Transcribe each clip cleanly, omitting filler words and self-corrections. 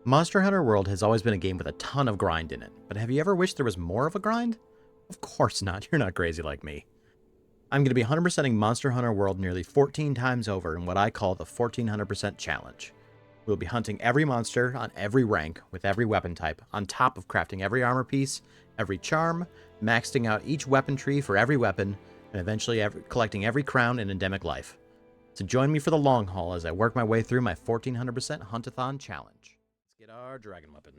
Monster Hunter World has always been a game with a ton of grind in it, but have you ever wished there was more of a grind? Of course not, you're not crazy like me. I'm going to be 100%ing Monster Hunter World nearly 14 times over in what I call the 1400% challenge. We'll be hunting every monster on every rank with every weapon type, on top of crafting every armor piece, every charm, maxing out each weapon tree for every weapon, and eventually collecting every crown in endemic life. So join me for the long haul as I work my way through my 1400% Huntathon challenge. Let's get our dragon weapon.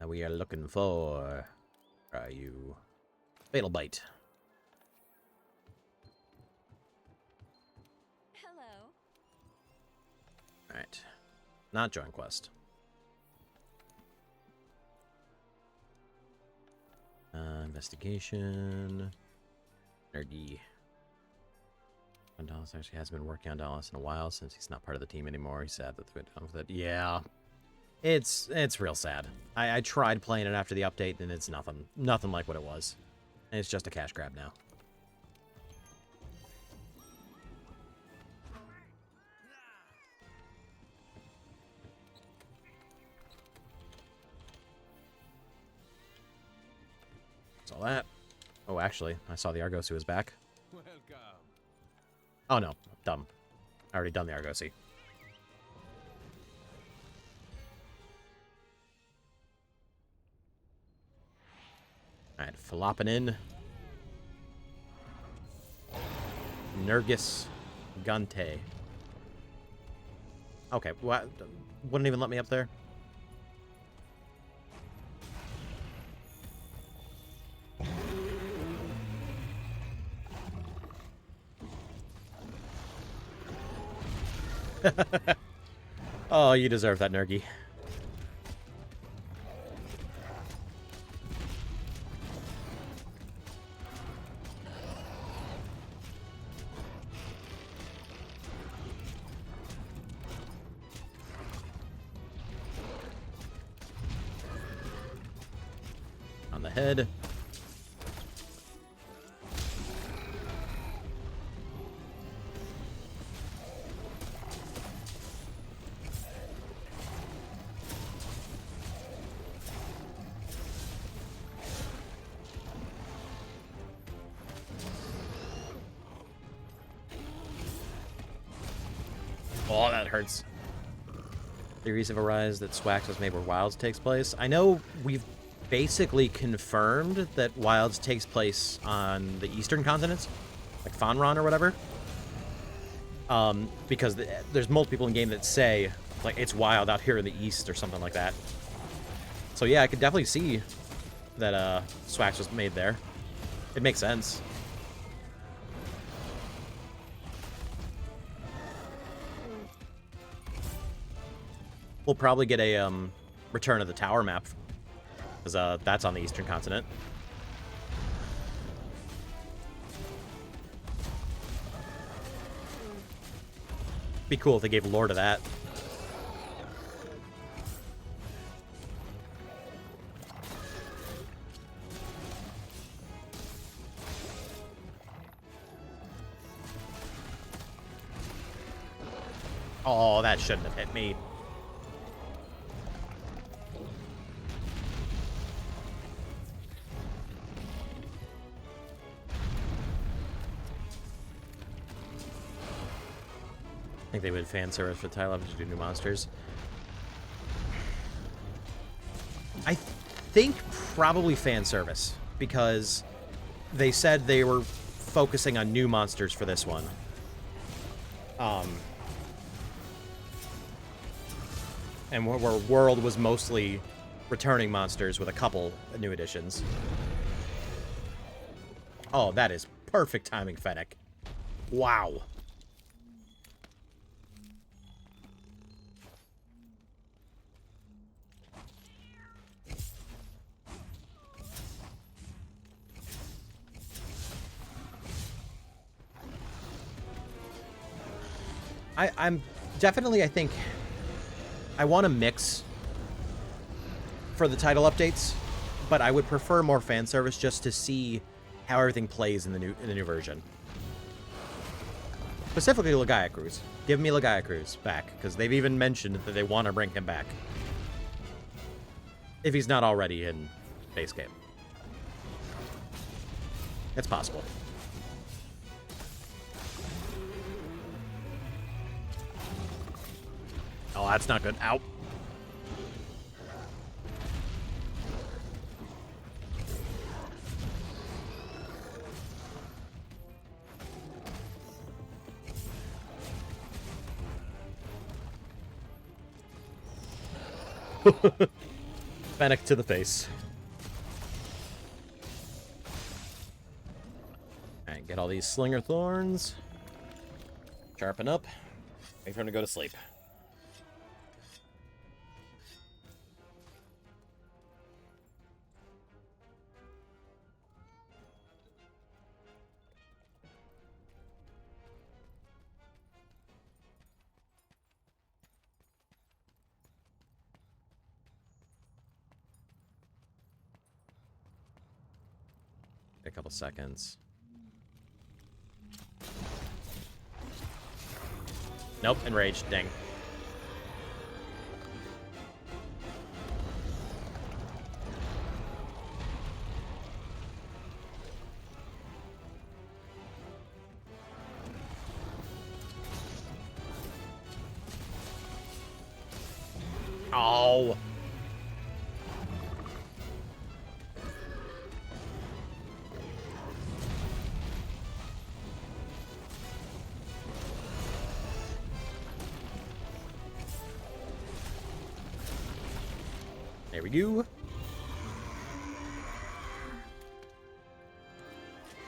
Now we are looking for... Where are you? Fatal Bite. Hello. Alright. Not join quest. Investigation. Nerdy. Dallas actually hasn't been working on Dallas in a while since he's not part of the team anymore. He's sad that they're done with it. Yeah. It's real sad. I tried playing it after the update, and it's nothing like what it was. And it's just a cash grab now. Saw that. Oh, actually, I saw the Argosy was back. Welcome. Oh no, dumb. I already done the Argosy. Alright, flopping in. Nergis Gante. Okay, what? Wouldn't even let me up there? Oh, you deserve that, Nergy. On the head. Oh, that hurts. Theories have arisen that Swax was made where Wilds takes place. I know we've basically confirmed that Wilds takes place on the eastern continents, like Fonron or whatever. Because there's multiple people in game that say, like, it's wild out here in the east or something like that. So yeah, I could definitely see that Swax was made there. It makes sense. We'll probably get a Return of the Tower map, because that's on the eastern continent. Be cool if they gave lore to that. Oh, that shouldn't have hit me. I think they would fan service for title up to do new monsters. I think probably fan service, because they said they were focusing on new monsters for this one. And where World was mostly returning monsters with a couple new additions. Oh, that is perfect timing, Fennec. Wow. I'm definitely, I think, I want a mix for the title updates, but I would prefer more fan service just to see how everything plays in the new version. Specifically Legaia Cruz. Give me Legaia Cruz back, because they've even mentioned that they want to bring him back. If he's not already in base game. It's possible. Oh, that's not good. Ow. Fennec to the face. Alright, get all these Slinger Thorns. Sharpen up. Wait for him to go to sleep. A couple seconds. Nope, enraged. Dang. Oh. There we go.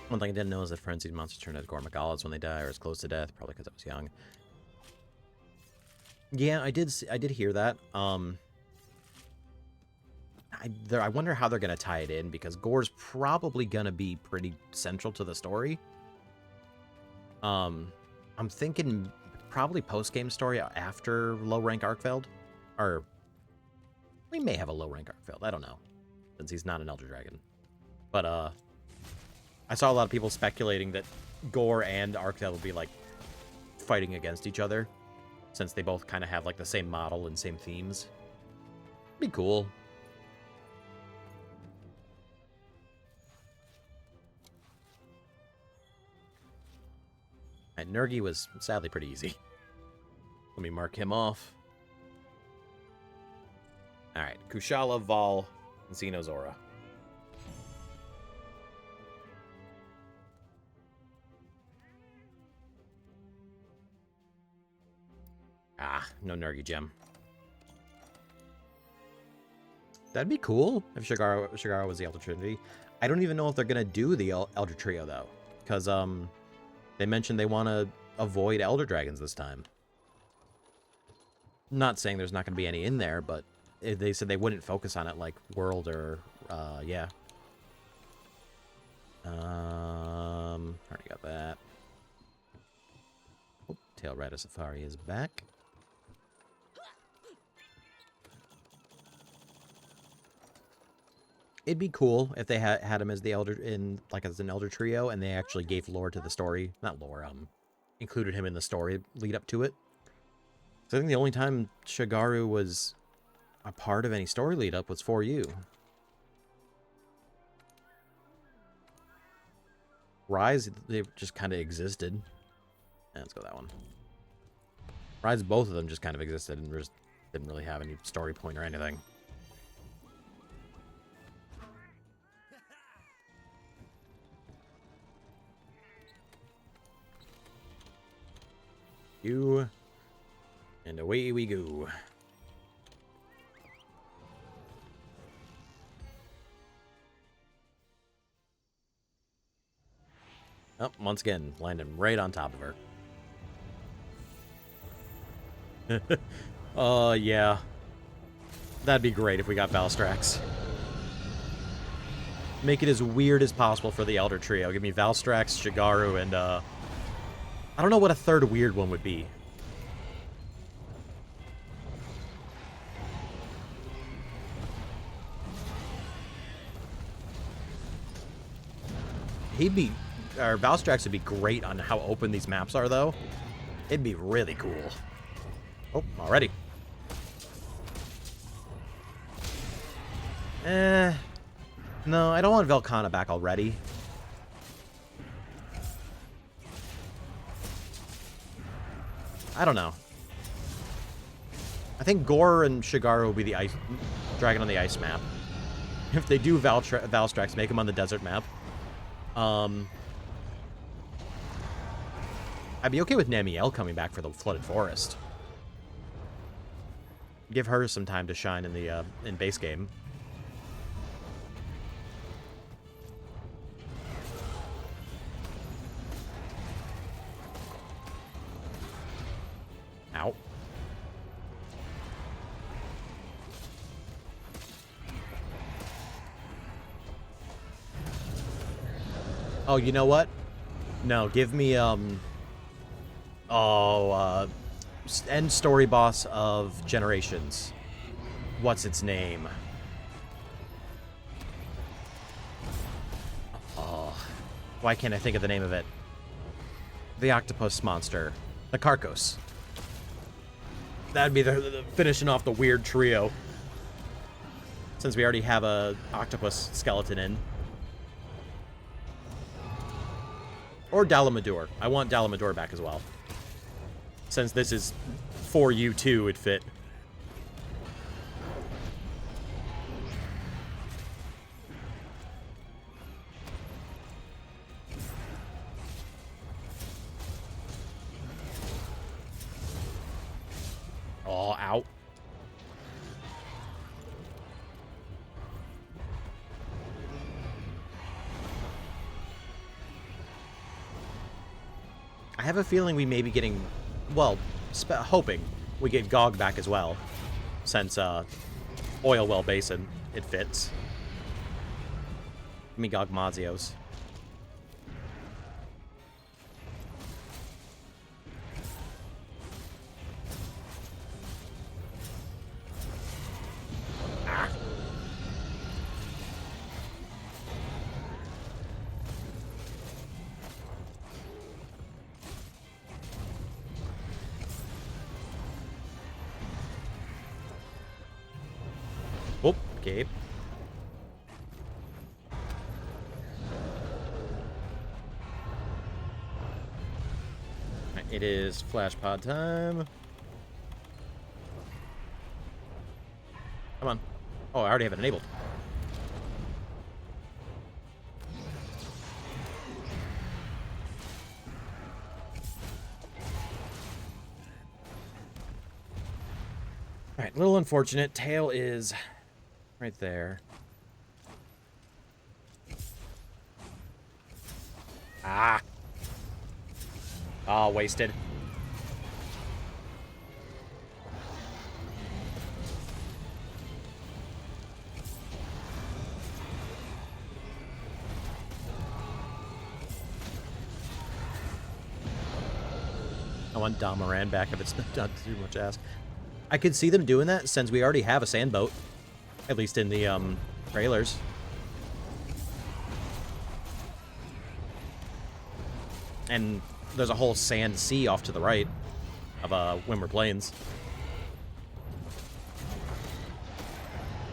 One thing I didn't know is that frenzied monsters turn into Gormagolids when they die or as close to death, probably because I was young. Yeah, I did hear that. I wonder how they're going to tie it in, because Gore's probably going to be pretty central to the story. I'm thinking probably post-game story after low-rank Arkfeld. Or, we may have a low-rank Arkfeld, I don't know, since he's not an Elder Dragon. But, I saw a lot of people speculating that Gore and Arkfeld would be, like, fighting against each other, since they both kind of have, like, the same model and same themes. Be cool. And Nergi was sadly pretty easy. Let me mark him off. Alright, Kushala, Vol, and Xenozora. Ah, no Nergi gem. That'd be cool if Shigara was the Elder Trinity. I don't even know if they're gonna do the Elder Trio though, because they mentioned they want to avoid Elder Dragons this time. Not saying there's not gonna be any in there, but they said they wouldn't focus on it like World or yeah. Already got that. Oh, Tail Rider Safari is back. It'd be cool if they had him as the Elder as an Elder Trio, and they actually gave lore to the story. Not lore, included him in the story lead up to it. So I think the only time Shigaru was a part of any story lead up was for you. Rise, they just kind of existed. Yeah, let's go that one. Rise, both of them just kind of existed and just didn't really have any story point or anything. You, and away we go. Oh, once again, landing right on top of her. Yeah. That'd be great if we got Valstrax. Make it as weird as possible for the Elder Trio. Give me Valstrax, Shigaru, and, I don't know what a third weird one would be. He'd be or Valstrax would be great on how open these maps are, though. It'd be really cool. Oh, already. No, I don't want Velkhana back already. I don't know. I think Gore and Shigaro will be the ice dragon on the ice map. If they do Valstrax, make him on the desert map. I'd be okay with Namielle coming back for the Flooded Forest. Give her some time to shine in the in base game. Ow. Oh, you know what? No, give me, end story boss of Generations. What's its name? Oh, why can't I think of the name of it? The octopus monster. The Carcos. That'd be the finishing off the weird trio. Since we already have a octopus skeleton in. Or Dalamadur. I want Dalamadur back as well. Since this is for you too, it'd fit. Oh, out. I have a feeling we may be getting, well, hoping we get Gog back as well, since Oil Well Basin, it fits. Give me Gog Mazios. Ah. Oh, okay. It is flash pod time. Come on. Oh, I already have it enabled. Alright, a little unfortunate. Tail is right there. Ah. Oh, wasted. I want Damaran back if it's not too much ask. I could see them doing that since we already have a sand boat. At least in the trailers. And there's a whole sand sea off to the right of Wimmer Plains.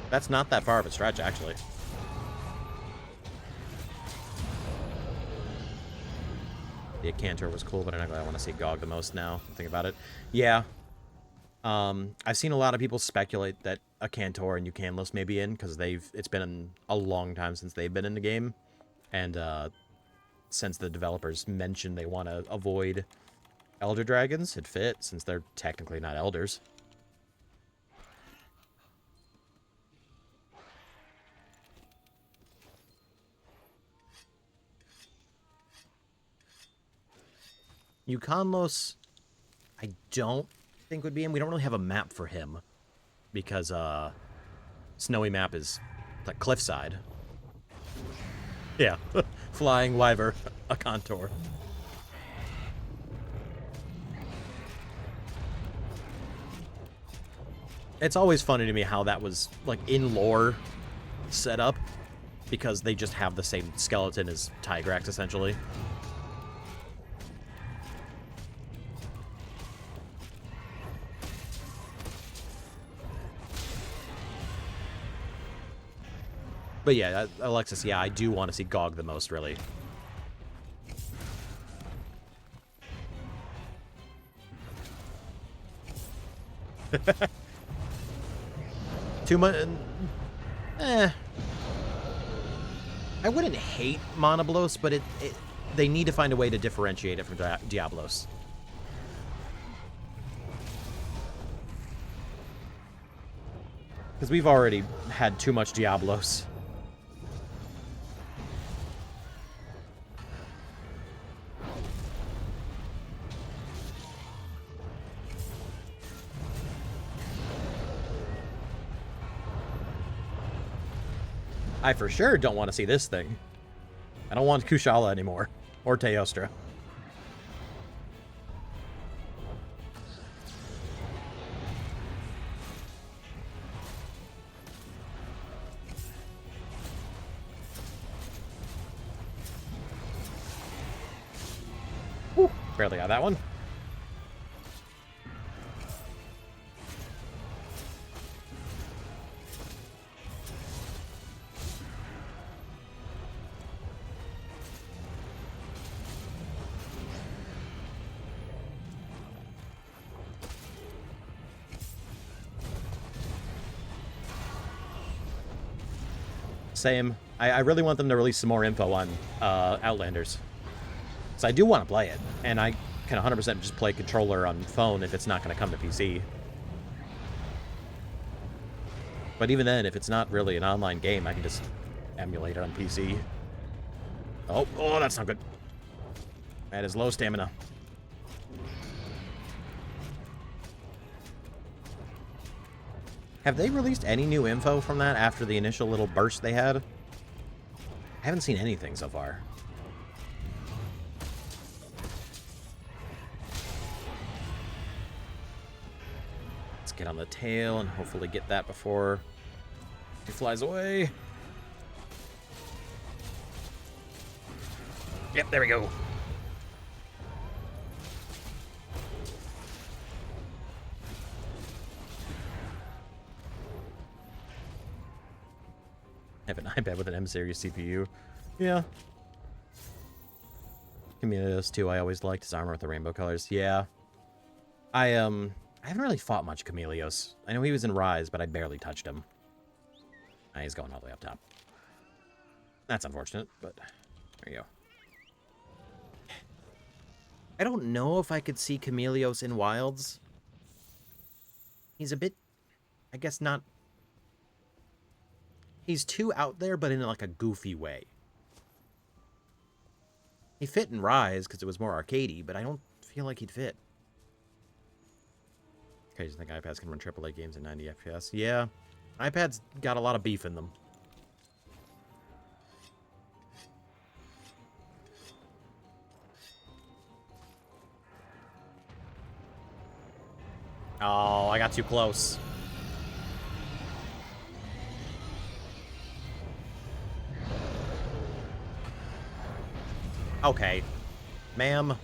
That's not that far of a stretch, actually. The Cantor was cool, but I want to see Gog the most now. Think about it. Yeah. I've seen a lot of people speculate that a Cantor and Ucanlis may be in, because it's been a long time since they've been in the game. And, since the developers mentioned they want to avoid Elder Dragons, it fits, since they're technically not Elders. Ucanlos, I don't think would be in. We don't really have a map for him, because, Snowy Map is like cliffside. Yeah. Flying Wyver, a contour. It's always funny to me how that was, like, in lore set up, because they just have the same skeleton as Tigrax, essentially. But yeah, Alexis, yeah, I do want to see GOG the most, really. Too much... I wouldn't hate Monoblos, but they need to find a way to differentiate it from Diablos. Because we've already had too much Diablos. I for sure don't want to see this thing. I don't want Kushala anymore. Or Teostra. Whew, barely got that one. Same. I really want them to release some more info on Outlanders. So I do want to play it, and I can 100% just play controller on phone if it's not going to come to PC. But even then, if it's not really an online game, I can just emulate it on PC. Oh, that's not good. That is low stamina. Have they released any new info from that after the initial little burst they had? I haven't seen anything so far. Let's get on the tail and hopefully get that before he flies away. Yep, there we go. I have an iPad with an M-series CPU. Yeah. Chameleos too, I always liked his armor with the rainbow colors. Yeah. I haven't really fought much Chameleos. I know he was in Rise, but I barely touched him. He's going all the way up top. That's unfortunate, but there you go. I don't know if I could see Chameleos in Wilds. He's a bit, I guess not... He's too out there, but in like a goofy way. He fit in Rise because it was more arcadey, but I don't feel like he'd fit. Okay, you think iPads can run AAA games at 90 FPS? Yeah, iPads got a lot of beef in them. Oh, I got too close. Okay. Ma'am.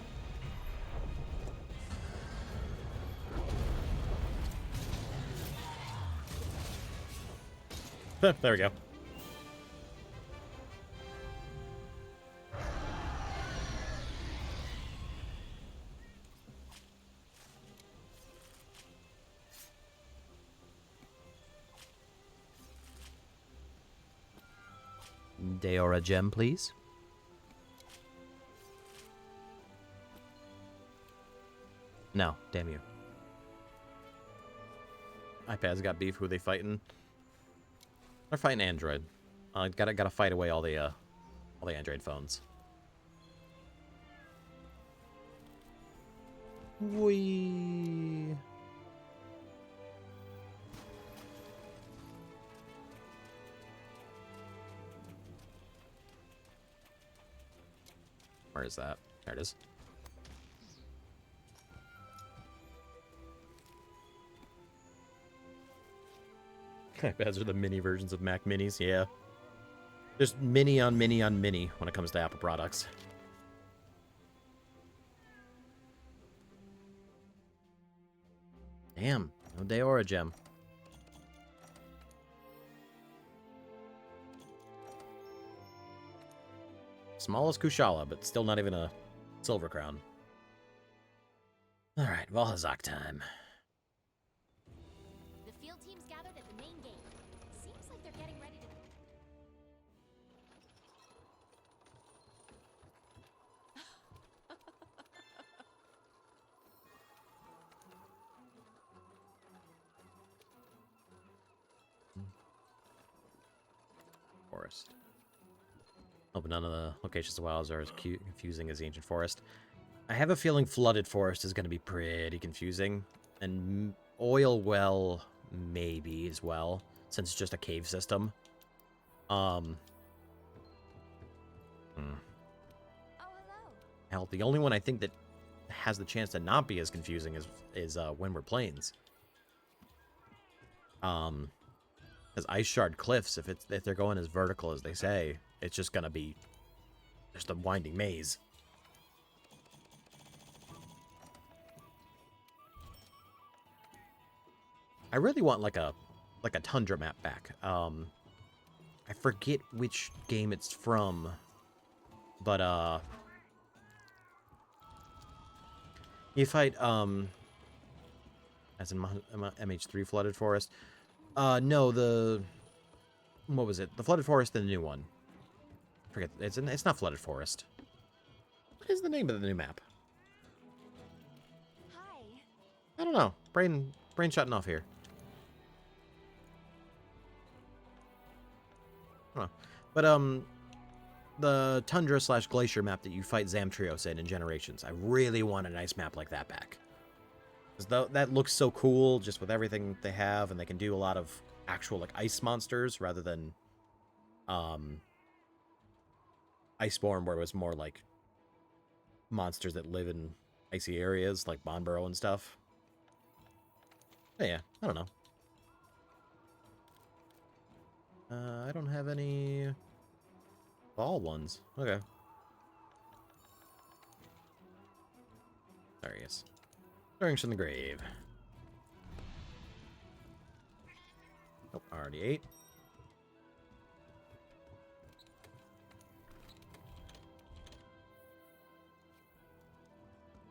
There we go. Deora gem, please. No, damn you. iPad's got beef. Who are they fighting? They're fighting Android. Gotta fight away all the Android phones. Whee. Where is that? There it is. iPads are the mini versions of Mac Minis, yeah. Just mini on mini on mini when it comes to Apple products. Damn, no Deora gem. Small as Kushala, but still not even a silver crown. Alright, Valhazak time. The field team's gathered at the main gate. Seems like they're getting ready to... Forest. Oh, but none of the locations of wilds are as confusing as the ancient forest. I have a feeling flooded forest is going to be pretty confusing. And oil well, maybe as well, since it's just a cave system. Oh, hello. Hell, the only one I think that has the chance to not be as confusing is Windward Plains. As Ice Shard Cliffs, if they're going as vertical as they say, it's just gonna be just a winding maze. I really want like a tundra map back. I forget which game it's from, but you fight as in MH3 Flooded Forest. No, what was it? The Flooded Forest, the new one. Forget it's not Flooded Forest. What is the name of the new map? Hi. I don't know. Brain shutting off here. I don't know. But the tundra / glacier map that you fight Zamtrios in Generations. I really want a nice map like that back. Because that looks so cool, just with everything they have, and they can do a lot of actual like ice monsters rather than Iceborne, where it was more like monsters that live in icy areas, like Bonborough and stuff. But yeah, I don't know. I don't have any ball ones. Okay. There he is. Stirrings from the grave. Oh, already ate.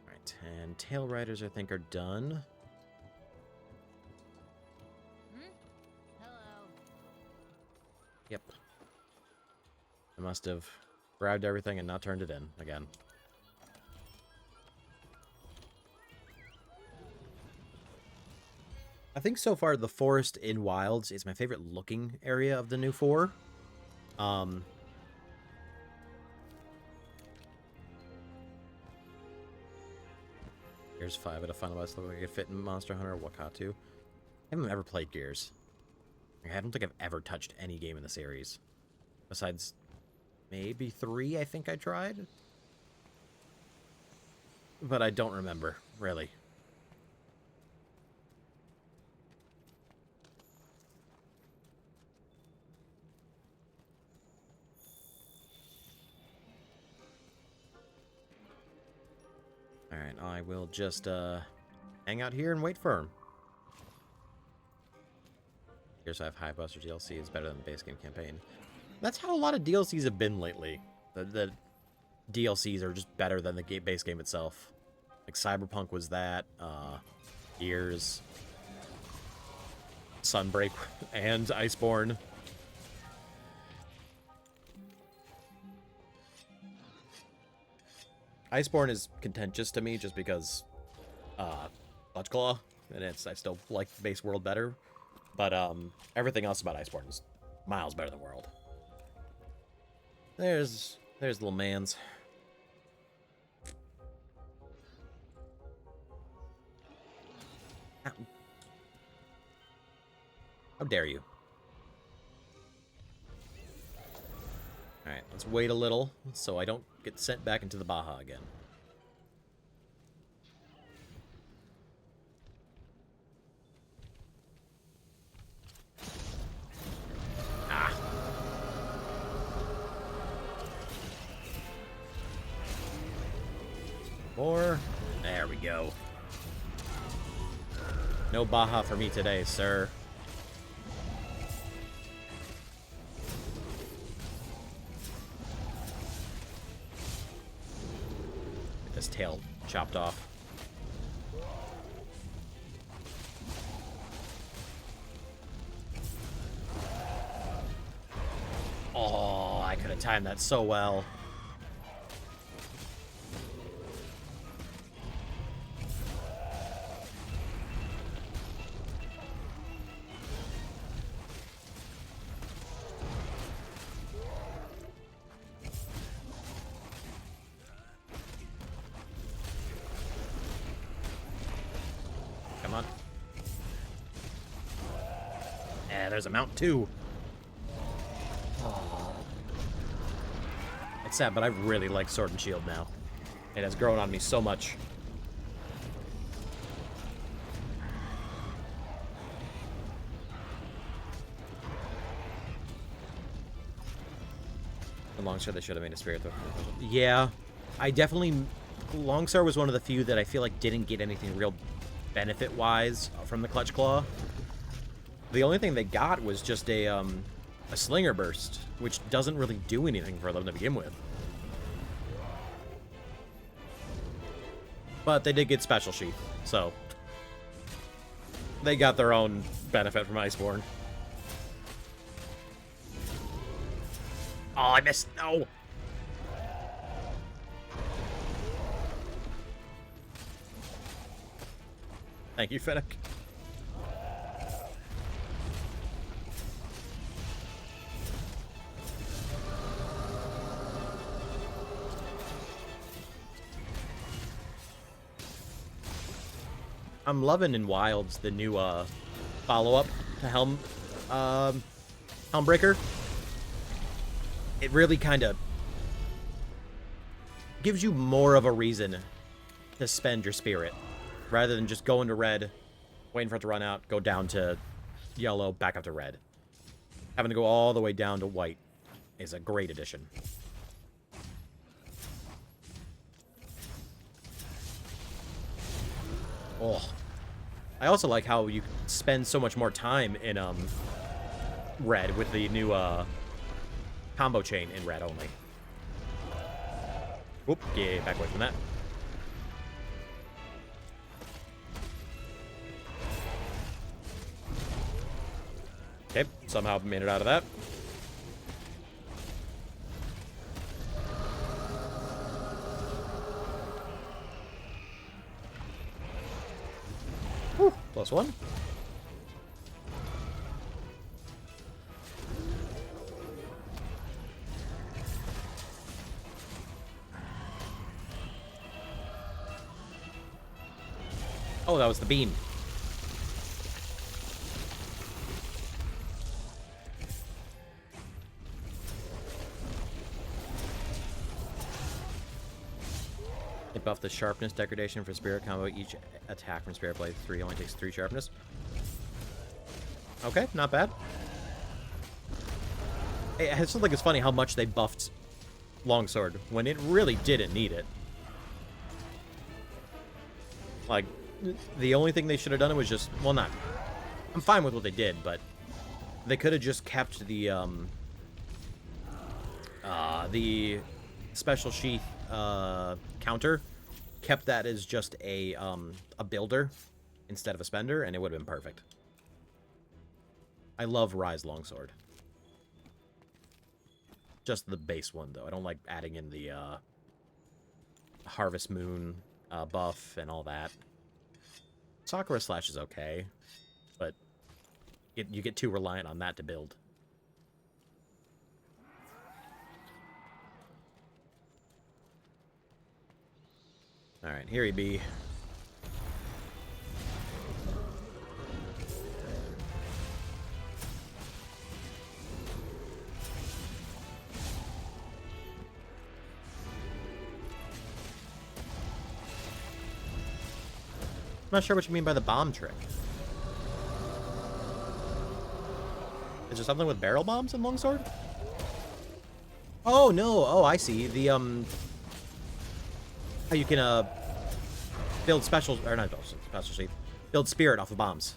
Alright, and Tail Riders I think are done. Hello. Yep. I must have grabbed everything and not turned it in again. I think so far the forest in Wilds is my favorite looking area of the new 4. Gears 5 at a final boss look like it fit in Monster Hunter or Wakatu. I haven't ever played Gears. I don't think I've ever touched any game in the series. Besides maybe 3 I think I tried. But I don't remember, really. Alright, I will just hang out here and wait for him. Here's I have High Buster DLC is better than the base game campaign. That's how a lot of DLCs have been lately. The DLCs are just better than the base game itself. Like Cyberpunk was that, Gears, Sunbreak, and Iceborne. Iceborne is contentious to me just because Clutchclaw, and I still like the base world better. But everything else about Iceborne is miles better than World. There's little mans. How dare you? Alright, let's wait a little so I don't get sent back into the Baja again. Ah! More. There we go. No Baja for me today, sir. his tail chopped off. Oh, I could have timed that so well. Come on. Yeah, there's a mount too. It's sad, but I really like Sword and Shield now. It has grown on me so much. The Longsword, they should have made a spirit though. Yeah, I definitely... Longsword was one of the few that I feel like didn't get anything real benefit-wise from the Clutch Claw. The only thing they got was just a Slinger Burst, which doesn't really do anything for them to begin with. But they did get Special Sheath, so they got their own benefit from Iceborne. Oh, I missed. No! Thank you, Fennec. I'm loving in Wilds the new follow-up to Helmbreaker. It really kind of gives you more of a reason to spend your spirit, rather than just going to red, waiting for it to run out, go down to yellow, back up to red. Having to go all the way down to white is a great addition. Oh. I also like how you spend so much more time in red with the new combo chain in red only. Whoop, get back away from that. Okay, somehow made it out of that. Whew, +1. Oh, that was the beam. They buff the sharpness degradation for spirit combo. Each attack from Spirit Blade 3 only takes 3 sharpness. Okay, not bad. I just think it's funny how much they buffed Longsword when it really didn't need it. Like, the only thing they should have done was just... Well, not... I'm fine with what they did, but they could have just kept the Special Sheath counter, kept that as just a builder instead of a spender, and it would have been perfect. I love Rise Longsword. Just the base one, though. I don't like adding in the Harvest Moon buff and all that. Sakura Slash is okay, but you get too reliant on that to build. Alright, here he be. I'm not sure what you mean by the bomb trick. Is there something with barrel bombs in Longsword? Oh, no. Oh, I see. The, how you can, build special... Or not special sheath. Build spirit off of bombs.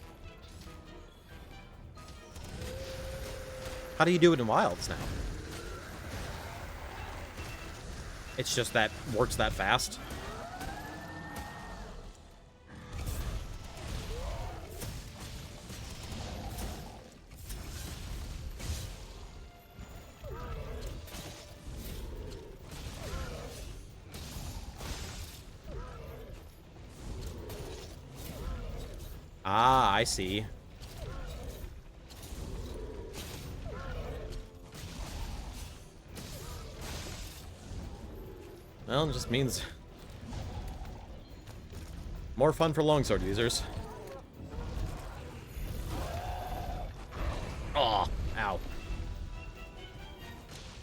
How do you do it in Wilds now? It's just that works that fast? Ah, I see. Well, it just means more fun for longsword users. Oh, ow.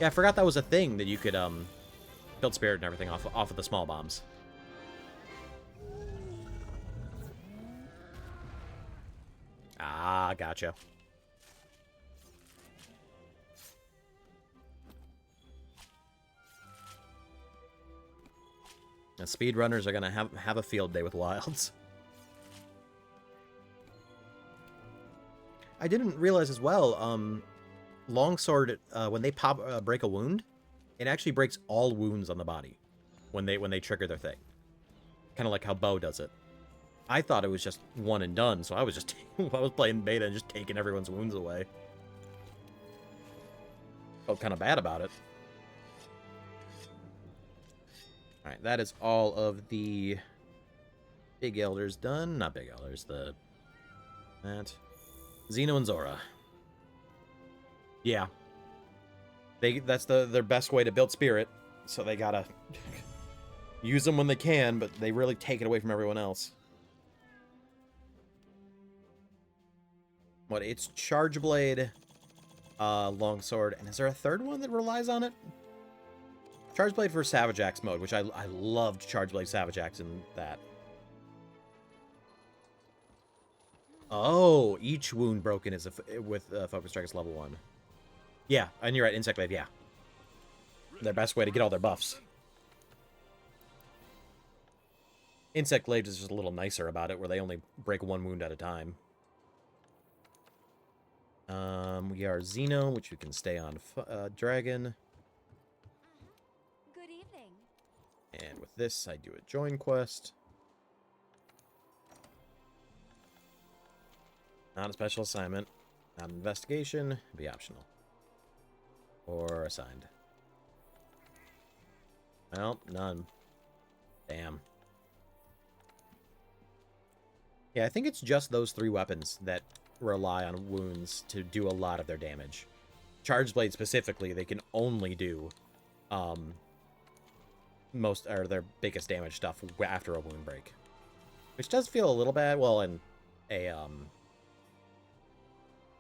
Yeah, I forgot that was a thing that you could build spirit and everything off of the small bombs. Ah, gotcha. And speedrunners are gonna have a field day with wilds. I didn't realize as well, longsword, when they break a wound, it actually breaks all wounds on the body when they trigger their thing. Kind of like how bow does it. I thought it was just one and done, so I was just I was playing beta and just taking everyone's wounds away. Felt kind of bad about it. Alright, that is all of the big elders done. Not big elders, that. Xeno and Zora. Yeah. That's their best way to build spirit, so they gotta use them when they can, but they really take it away from everyone else. What, it's Charge Blade, Longsword, and is there a third one that relies on it? Charge Blade for Savage Axe mode, which I loved Charge Blade Savage Axe in that. Oh, each wound broken is with Focus Strike is level 1. Yeah, and you're right, Insect Glaive, yeah. Their best way to get all their buffs. Insect Glaive is just a little nicer about it, where they only break one wound at a time. We are Xeno, which we can stay on Dragon. Good evening. And with this, I do a join quest. Not a special assignment. Not an investigation. Be optional. Or assigned. Well, none. Damn. Yeah, I think it's just those 3 weapons that rely on wounds to do a lot of their damage. Charge Blade specifically, they can only do most or their biggest damage stuff after a wound break. Which does feel a little bad. Well, in a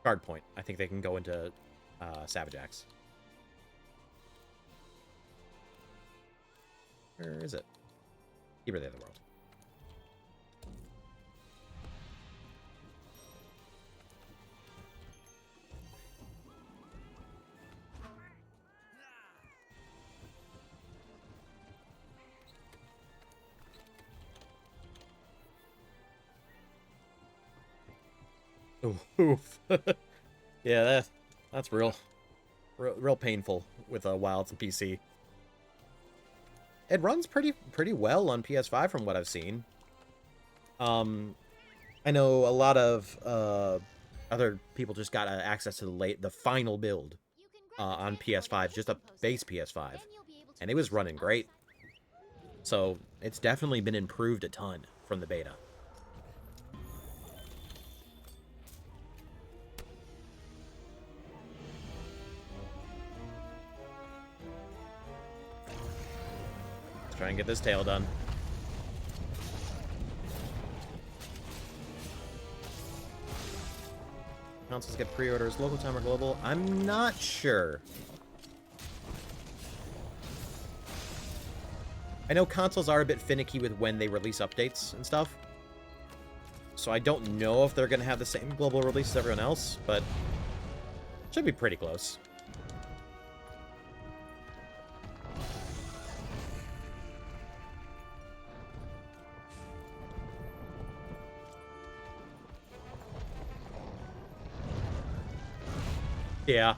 guard point, I think they can go into Savage Axe. Where is it? Keeper of the Otherworld. Oof. Yeah, that's real painful with wilds and PC. It runs pretty well on PS5 from what I've seen. I know a lot of other people just got access to the final build on PS5, just a base PS5, and it was running great. So it's definitely been improved a ton from the beta. Let's try and get this tail done. Consoles get pre-orders local time or global? I'm not sure. I know consoles are a bit finicky with when they release updates and stuff. So I don't know if they're going to have the same global release as everyone else, but should be pretty close. Yeah.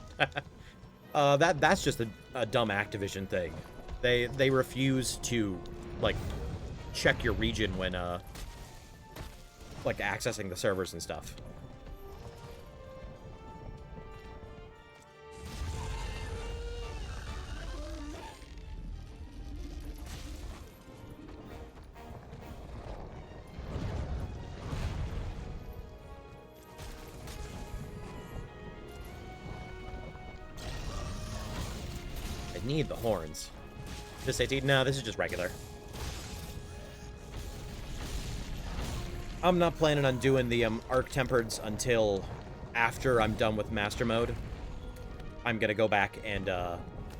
That's just a dumb Activision thing. They refuse to, like, check your region when, like, accessing the servers and stuff. need the horns. This AT? No, this is just regular. I'm not planning on doing the Arc Tempereds until after I'm done with Master Mode. I'm gonna go back and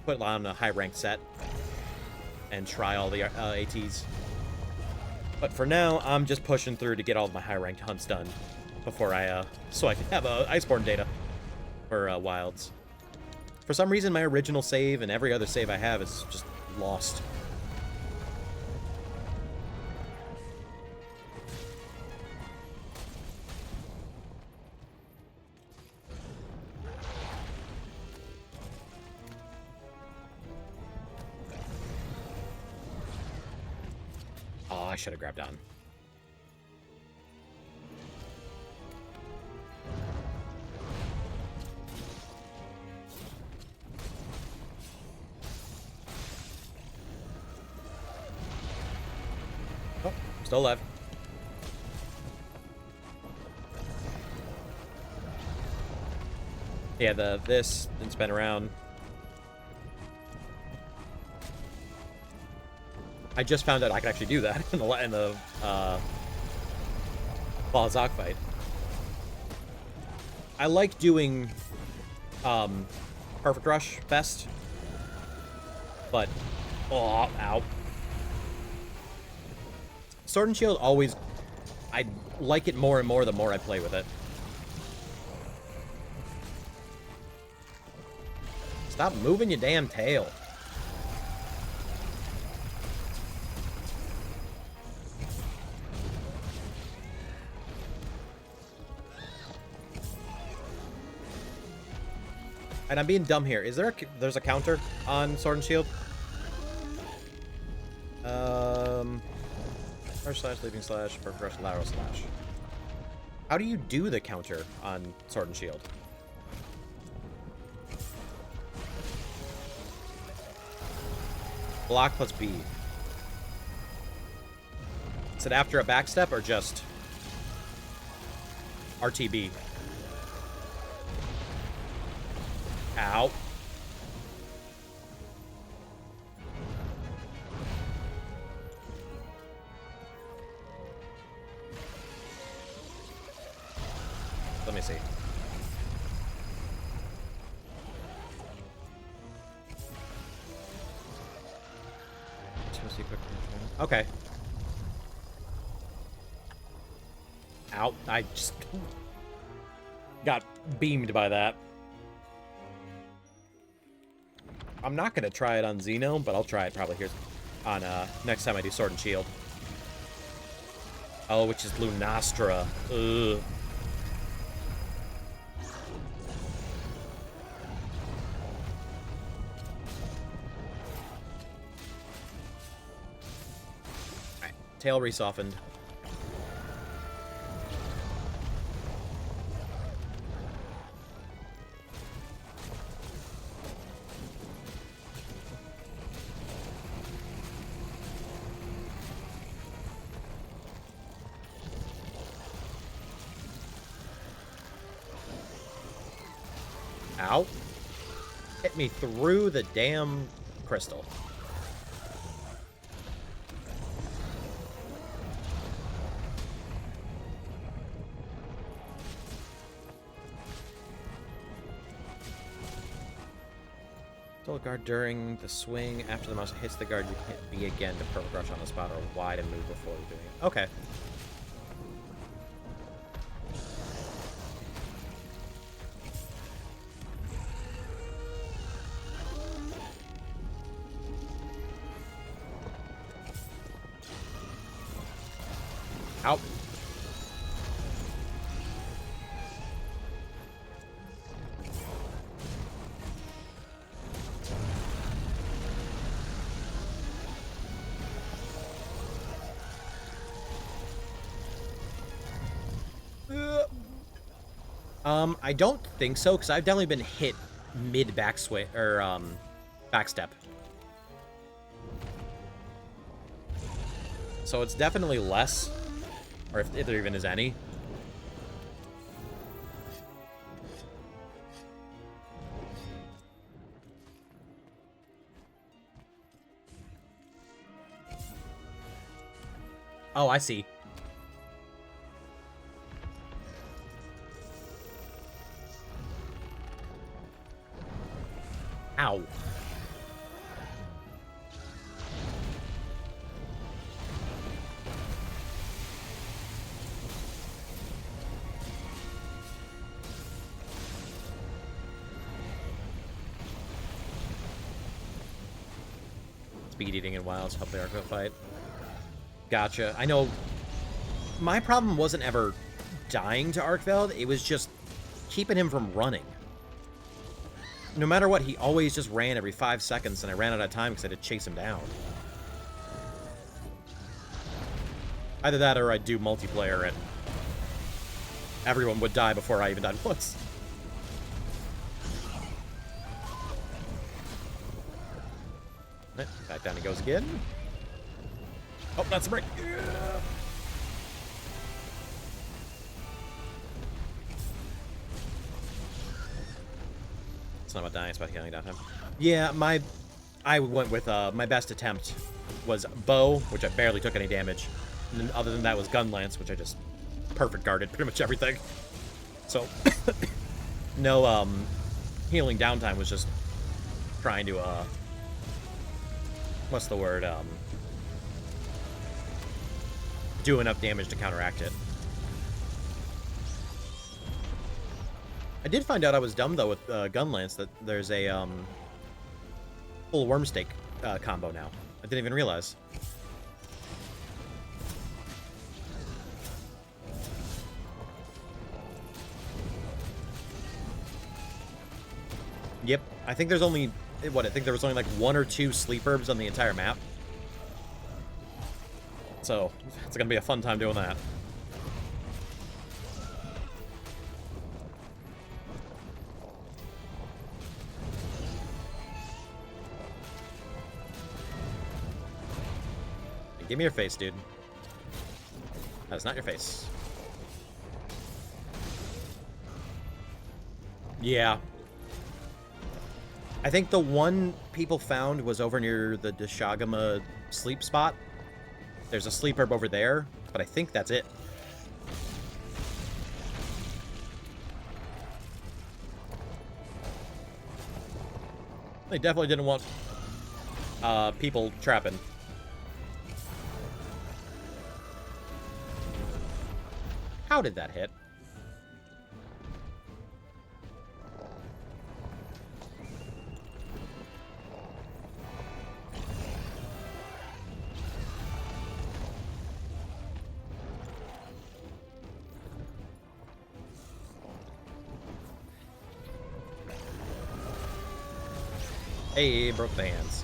put on a high-ranked set and try all the ATs. But for now, I'm just pushing through to get all of my high-ranked hunts done before I, so I can have Iceborne data for Wilds. For some reason, my original save and every other save I have is just lost. Oh, I should have grabbed on. Oh, still alive. Yeah, this didn't spin around. I just found out I could actually do that in the Balzac fight. I like doing Perfect Rush best, but oh, ow. Sword and Shield always, I like it more and more the more I play with it. Stop moving your damn tail. And I'm being dumb here. Is there there's a counter on Sword and Shield? First slash, leaping slash, perfect rush, lateral slash. How do you do the counter on Sword and Shield? Block plus B. Is it after a backstep or just RTB? Ow. Let me see. Okay. Ow. I just got beamed by that. I'm not going to try it on Xeno, but I'll try it probably here on next time I do Sword and Shield. Oh, which is Lunastra. Ugh. Alright, tail resoftened. Ow. Hit me through the damn crystal. Still guard during the swing. After the mouse hits the guard, you can hit B again to perfect rush on the spot or Y to move before you're doing it. Okay. Out. I don't think so, because I've definitely been hit mid backswing or backstep. So it's definitely less, or if there even is any. Oh, I see. Ow. Speed eating and wilds help the Arco fight. Gotcha. I know my problem wasn't ever dying to Arkveld, it was just keeping him from running. No matter what, he always just ran every 5 seconds, and I ran out of time because I had to chase him down. Either that or I'd do multiplayer and everyone would die before I even died once. Back down he goes again. Oh, that's a break. Yeah. It's not about dying, it's about healing down time. Yeah, I went with my best attempt was bow, which I barely took any damage. And then other than that was gun lance, which I just perfect guarded pretty much everything. So no healing downtime, was just trying to what's the word? Do enough damage to counteract it. I did find out I was dumb, though, with Gun Lance, that there's a full worm stake combo now. I didn't even realize. Yep. I think there's only... What, I think there was only like 1 or 2 sleep herbs on the entire map. So, it's gonna be a fun time doing that. Give me your face, dude. That's not your face. Yeah. I think the one people found was over near the Deshagama sleep spot. There's a sleep herb over there, but I think that's it. They definitely didn't want people trapping. How did that hit? Hey, broke the hands.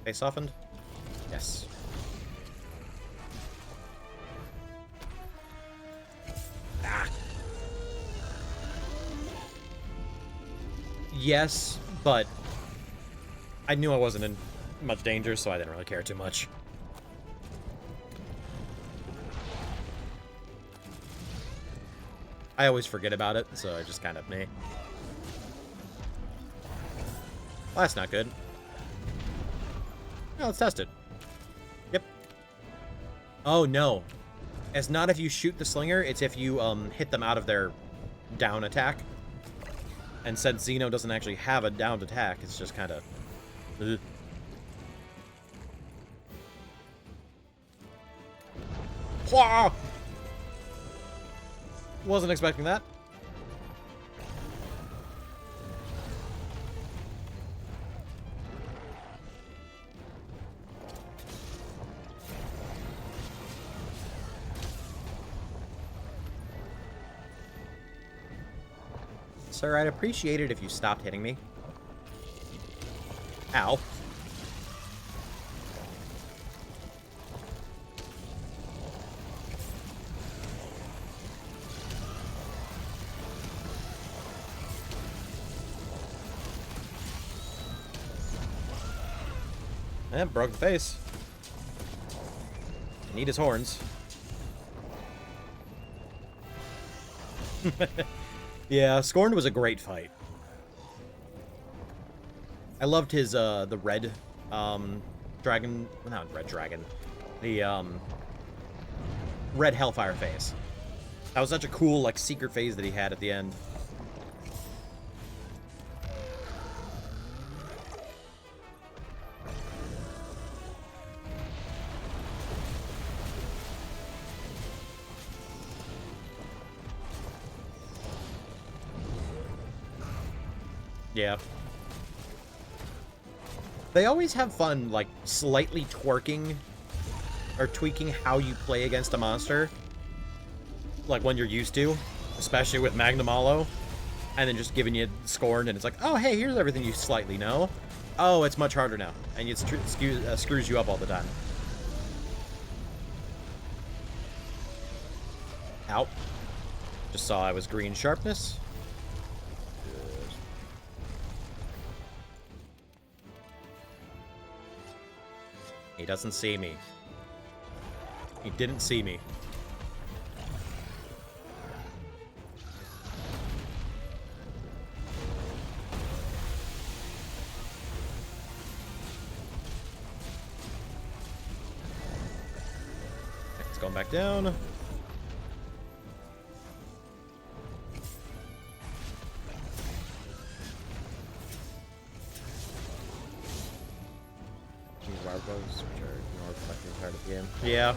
Face softened? Yes. Ah. Yes, but I knew I wasn't in much danger, so I didn't really care too much. I always forget about it, so I just kind of meh. Well, that's not good. No, let's test it. Yep. Oh, no. It's not if you shoot the slinger, it's if you hit them out of their down attack. And since Xeno doesn't actually have a downed attack, it's just kind of... Wasn't expecting that. Sir, I'd appreciate it if you stopped hitting me. Ow. Eh, broke the face. Need his horns. Yeah, Scorned was a great fight. I loved his, the red, dragon, not red dragon, the, red hellfire phase. That was such a cool, like, secret phase that he had at the end. Yeah. They always have fun, like, slightly twerking or tweaking how you play against a monster. Like, when you're used to, especially with Magnum Hollow. And then just giving you Scorn, and it's like, oh, hey, here's everything you slightly know. Oh, it's much harder now. And it screws you up all the time. Ow. Just saw I was green sharpness. He doesn't see me. He didn't see me. It's going back down. Bugs, which are more collecting part of the game. Yeah.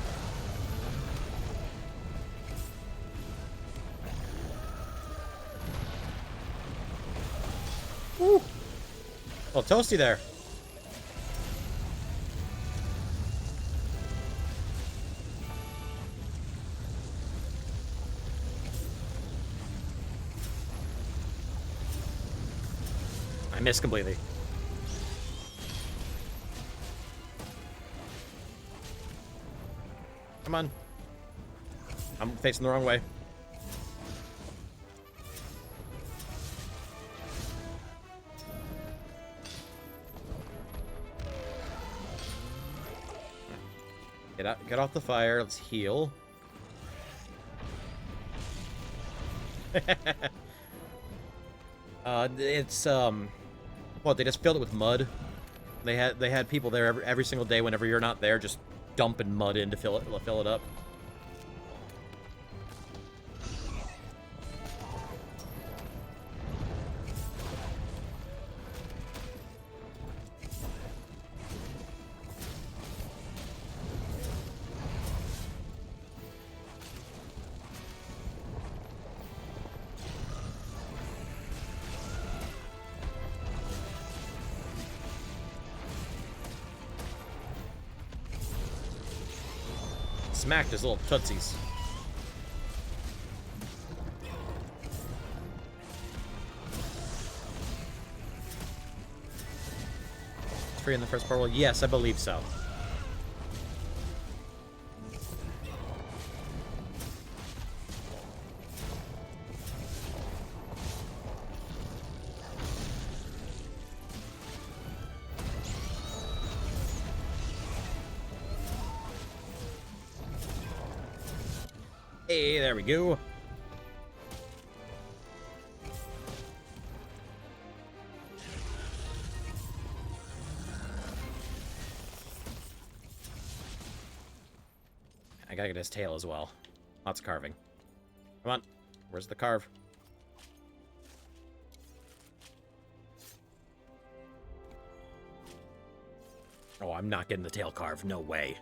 Woo! Oh, toasty there. I missed completely. Come on. I'm facing the wrong way. Get off the fire. Let's heal. It's well, they just filled it with mud. They had people there every single day whenever you're not there, just dumping mud in to fill it up. Smacked his little tootsies. Free in the first portal? Yes, I believe so. Hey, there we go. I gotta get his tail as well. Lots of carving. Come on. Where's the carve? Oh, I'm not getting the tail carve. No way.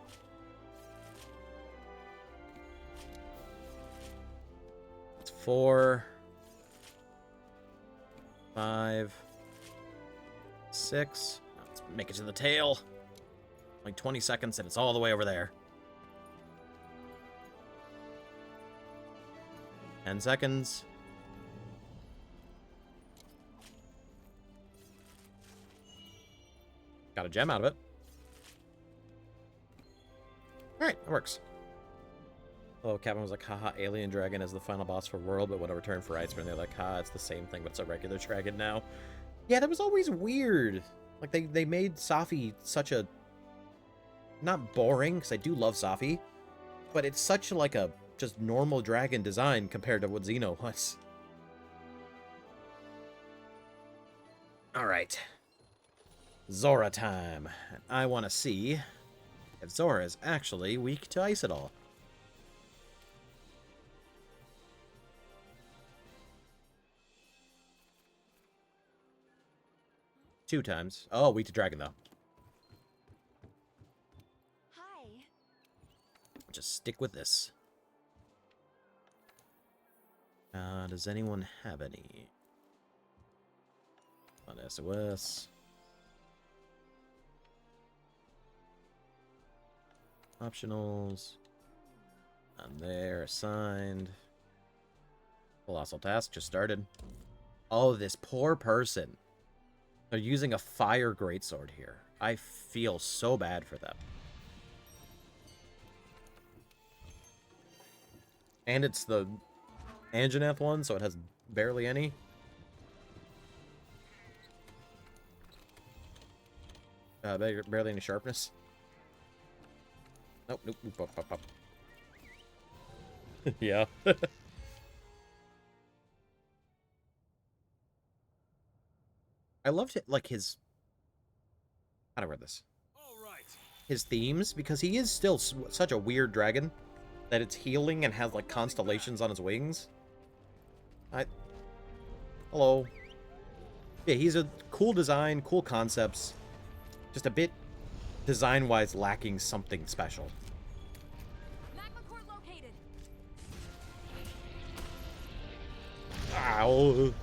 It's 4, 5, 6. Let's make it to the tail. Like 20 seconds and it's all the way over there. 10 seconds. Got a gem out of it. Alright, that works. Oh, Captain was like, haha, Alien Dragon is the final boss for World, but when I return for Iceborne, they're like, ha, it's the same thing, but it's a regular dragon now. Yeah, that was always weird. Like, they made Safi such a... Not boring, because I do love Safi, but it's such like a just normal dragon design compared to what Xeno was. Alright. Zora time. I want to see if Zora is actually weak to ice at all. Two times. Oh, weak to dragon, though. Hi. Just stick with this. Does anyone have any? On SOS. Optionals. On there, assigned. Colossal task just started. Oh, this poor person. They're using a fire greatsword here. I feel so bad for them. And it's the Anjanath one, so it has barely any. Barely any sharpness. Nope, nope, nope, up, up, up. Yeah. I loved it, like his. How do I read this? His themes, because he is still such a weird dragon that it's healing and has like constellations on his wings. Hello. Yeah, he's a cool design, cool concepts. Just a bit design-wise lacking something special. Magma core located. Ow.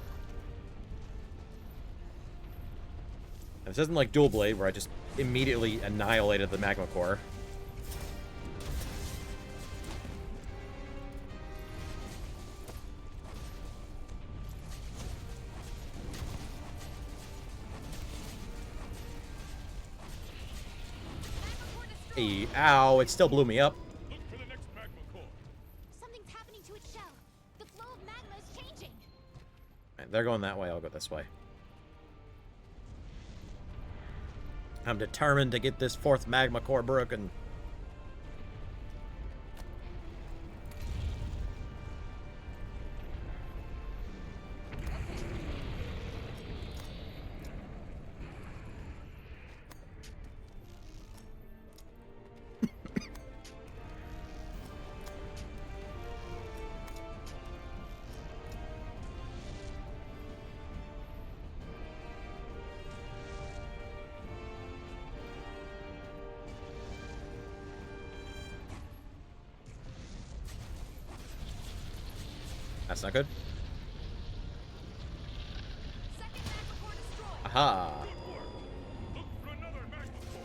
This isn't like Dual Blade, where I just immediately annihilated the magma core. Hey, ow, it still blew me up. Look for the next magma core. Something's happening to its shell. The flow of magma is changing. Right, they're going that way, I'll go this way. I'm determined to get this fourth magma core broken. That's not good. Second magma core destroyed. Aha! Look for another magma core.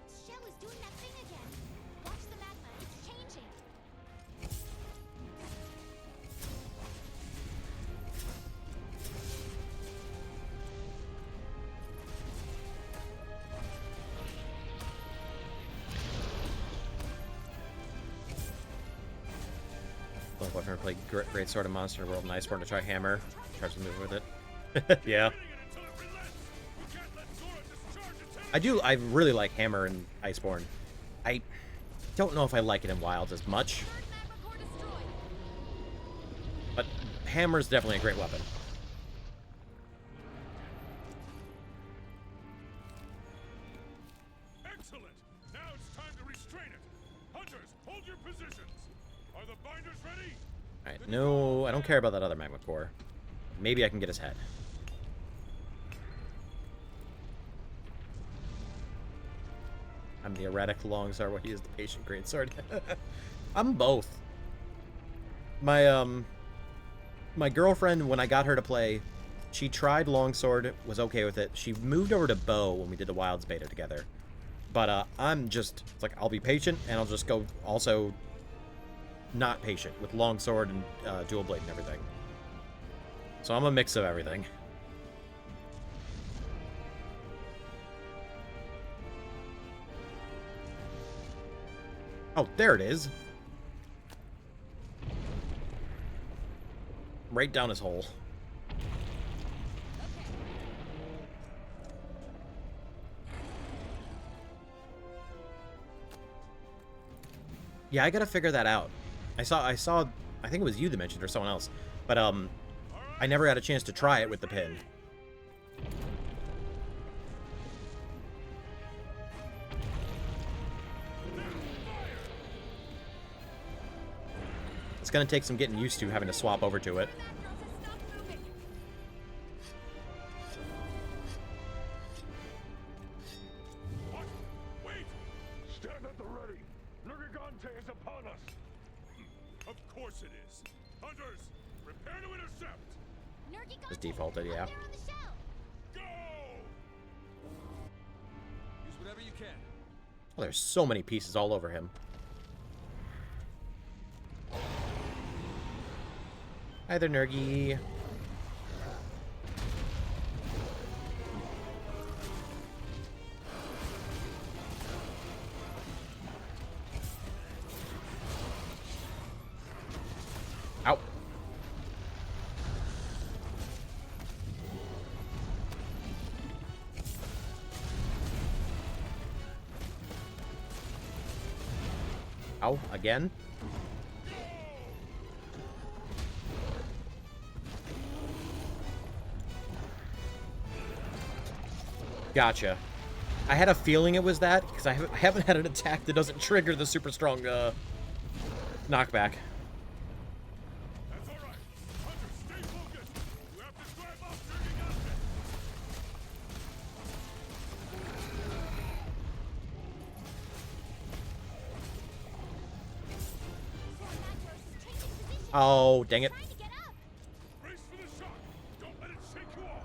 Its shell is doing that thing again. Watch the magma. It's changing. Look, I've never played Great Sword of Monster World and Iceborne to try Hammer. Tries to move with it. Yeah. Hitting it until it relents. We can't let Zora discharge its I do, I really like Hammer in Iceborne. I don't know if I like it in Wilds as much, Third magma core destroyed. but Hammer's definitely a great weapon. Excellent. Now it's time to restrain it. Hunters, hold your positions. Are the binders ready? Alright, no, I don't care about that other magma core. Maybe I can get his head. I'm the erratic longsword while he is the patient greatsword. I'm both. My girlfriend, when I got her to play, she tried longsword, was okay with it. She moved over to bow when we did the Wilds beta together. But I'm just, it's like, I'll be patient, and I'll just go also not patient with longsword and dual blade and everything. So I'm a mix of everything. Oh, there it is. Right down his hole. Yeah, I gotta figure that out. I saw, I think it was you that mentioned, or someone else, but I never had a chance to try it with the pin. It's gonna take some getting used to having to swap over to it. What? Wait! Stand at the ready. Elder Gauntlet is upon us. Of course it is. Hunters, prepare to intercept. Nergy Just Gauntlet, defaulted, yeah. up there on the shelf. Go! Use whatever you can. Oh, there's so many pieces all over him. Hi there, Nergy. Ow. Ow, again? Gotcha. I had a feeling it was that, because I haven't had an attack that doesn't trigger the super strong, knockback. That's all right. Hunters, stay focused. You have to drive off Nergy Gauntlet. Zora Magdaros is changing position. Oh, dang it. Trying to get up. Brace for the shock. Don't let it shake you off.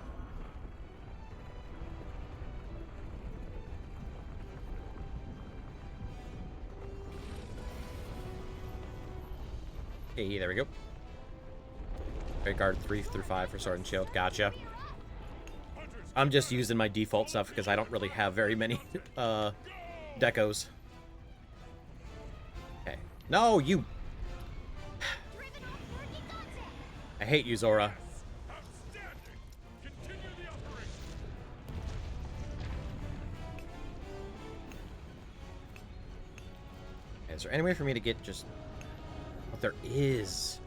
Hey, there we go. Great guard 3 through 5 for sword and shield. Gotcha. Hunters, I'm just using my default stuff because I don't really have very many decos. Okay. No, you. Driven off Nergy Gauntlet. I hate you, Zora. outstanding. Continue the operation. Is there any way for me to get just what there is?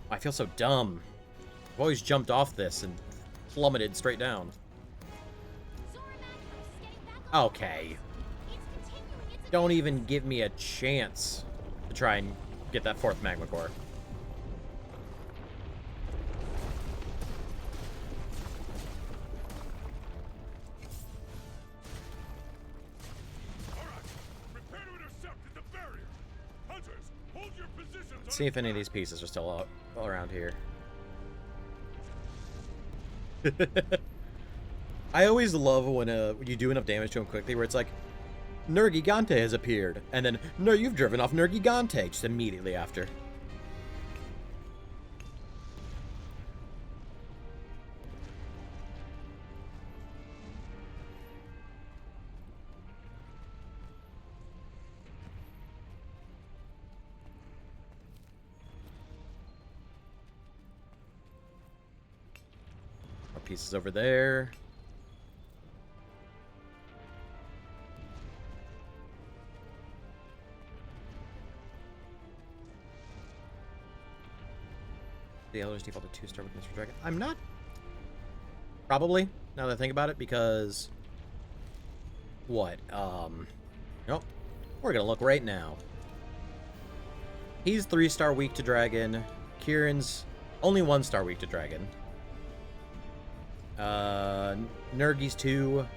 I feel so dumb. I've always jumped off this and plummeted straight down. Zora Magdaros is getting back on. Okay. It's continuing its Don't even give me a chance to try and get that fourth magma core. All right. Prepare to intercept at the barrier. Hunters, hold your positions. Let's see if any of these pieces are still all around here. I always love when you do enough damage to him quickly, where it's like, Nergy Gauntlet has appeared, and then, no, you've driven off Nergy Gauntlet just immediately after. More pieces over there. The Elder's default to 2-star with Mr. Dragon. I'm not. Probably, now that I think about it, because what? Nope. We're gonna look right now. He's 3-star weak to dragon. Kieran's only 1-star weak to dragon. Nergy's 2.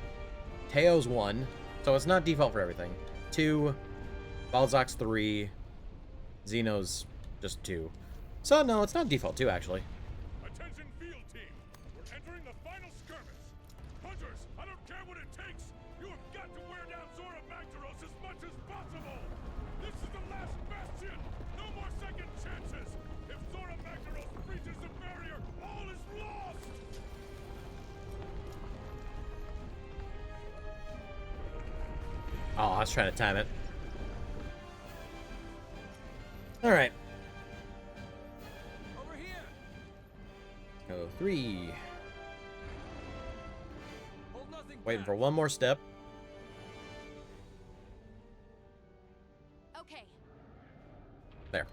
Teo's 1. So it's not default for everything. 2. Balzac's 3. Xeno's just 2. So no, it's not default 2 actually. Attention field team. We're entering the final skirmish. Hunters, I don't care what it takes. You have got to wear down Zora Magdaros as much as possible. This is the last bastion. No more second chances. If Zora Magdaros breaches the barrier, all is lost. Oh, I was trying to time it. Alright. Over here. Go 3. Hold nothing Waiting back. for one more step. Okay. There.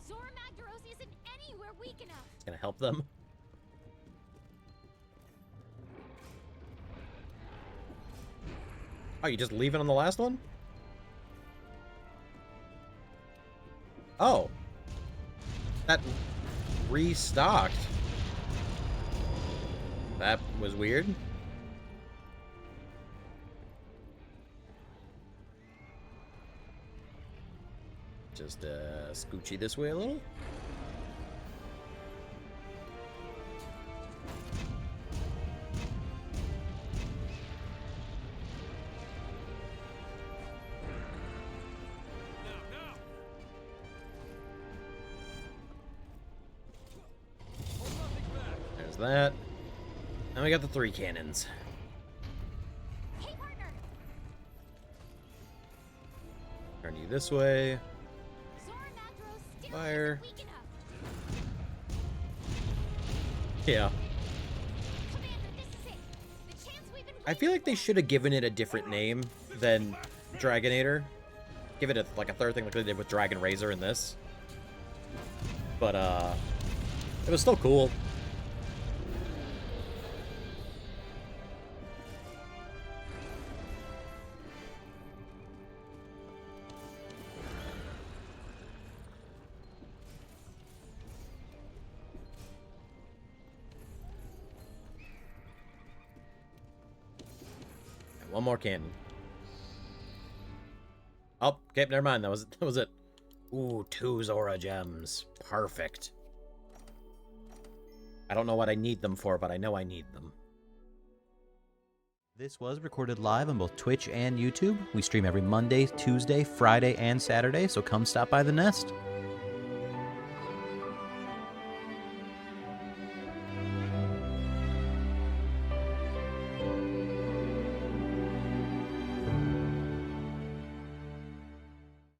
Zora Magdaros isn't anywhere we're weak enough. It's gonna help them. Oh, you just leave it on the last one? Oh. That restocked. That was weird. Just scoochy this way a little. Now! Hold nothing back. There's that. And we got the 3 cannons. Hey, partner. Turn you this way. Zora Magdaros still Fire. isn't weak enough. Yeah. Commander, this is it. The chance we've been I feel like they should have given it a different name than Dragonator. Give it a, like a third thing like they did with Dragon Razor in this. But, it was still cool. One more cannon. Oh, okay, never mind. That was it. Ooh, 2 Zora gems. Perfect. I don't know what I need them for, but I know I need them. This was recorded live on both Twitch and YouTube. We stream every Monday, Tuesday, Friday, and Saturday, so come stop by the nest.